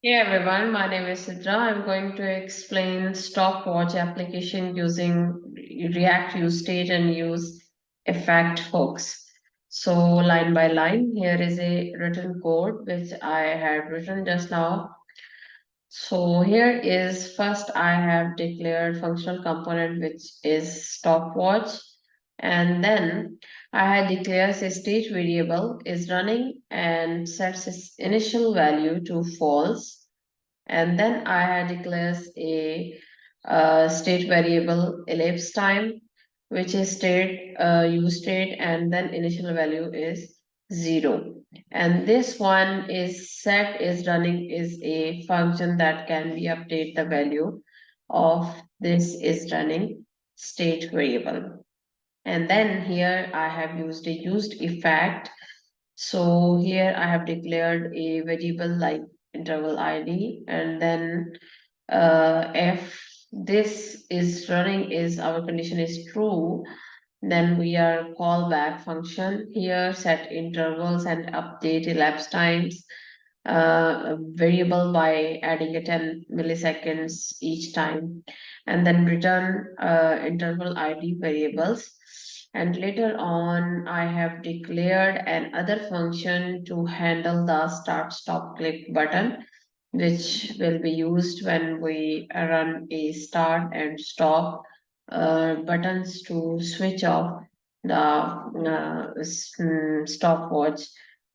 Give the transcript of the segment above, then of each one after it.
Hey everyone, my name is Sidra. I'm going to explain Stopwatch application using React useState and useEffect hooks. So line by line, here is a written code which I had written just now. So here is first I have declared functional component which is stopwatch, and then I had declared a state variable is running and sets its initial value to false, and then I had declares a state variable elapsed time, which is use state, and then initial value is 0. And this one is set is running is a function that can be update the value of this is running state variable. And then here I have used a used effect. So here I have declared a variable like interval ID, and then if this is running is our condition is true, then we are callback function here, set intervals and update elapsed times variable by adding a 10 milliseconds each time, and then return interval ID variables. And later on, I have declared another function to handle the start stop click button, which will be used when we run a start and stop buttons to switch off the stopwatch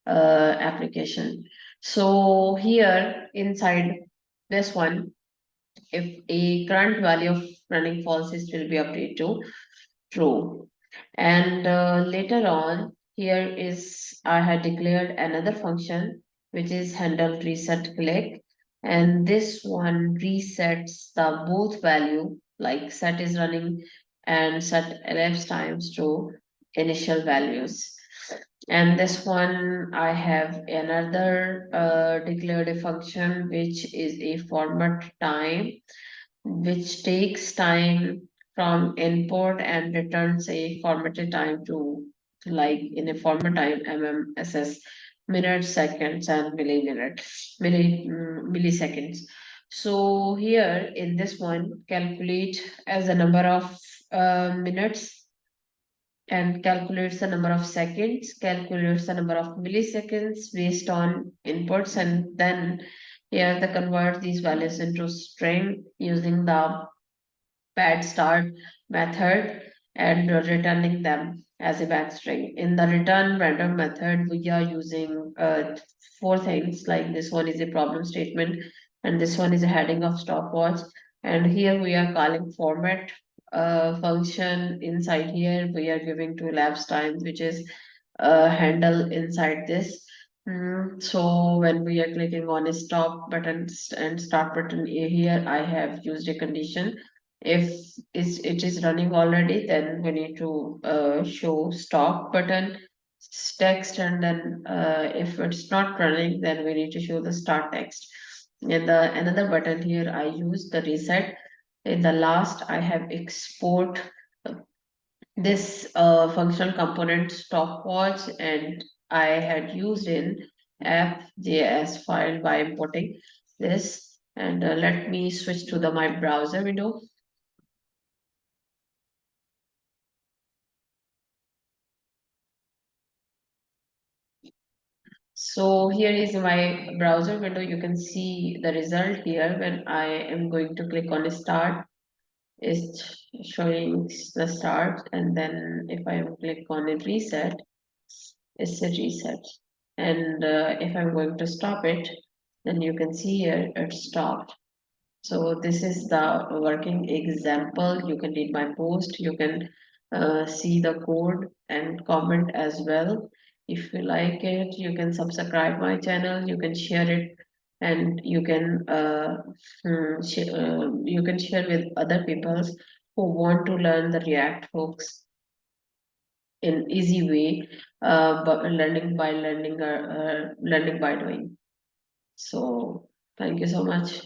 application. So here inside this one, if a current value of running false is will be updated to true. And later on, here is I had declared another function which is handle reset click, and this one resets the both value like set is running and set elapsed times to initial values. And this one I have another declared a function which is a format time, which takes time from input and returns a formatted time to like in a format time MMSS minutes, seconds, and milliseconds. So here in this one, calculate as a number of minutes and calculates the number of seconds, calculates the number of milliseconds based on inputs, and then here they convert these values into string using the pad start method and returning them as a back string. In the return random method, we are using four things like this one is a problem statement, and this one is a heading of stopwatch. And here we are calling format function inside here. We are giving two elapsed times, which is handle inside this. So when we are clicking on a stop button and start button here, I have used a condition. If it is running already, then we need to show stop button text, and then if it's not running, then we need to show the start text. And the another button here, I use the reset. In the last, I have export this functional component stopwatch, and I had used in app.js file by importing this. And let me switch to the my browser window. So here is my browser window. You can see the result here when I am going to click on start. It's showing the start, and then if I click on a reset, it's a reset. And if I'm going to stop it, then you can see here it stopped. So this is the working example. You can read my post. You can see the code and comment as well. If you like it, you can subscribe my channel. You can share it, and you can share with other people who want to learn the React hooks in easy way, but learning by doing. So thank you so much.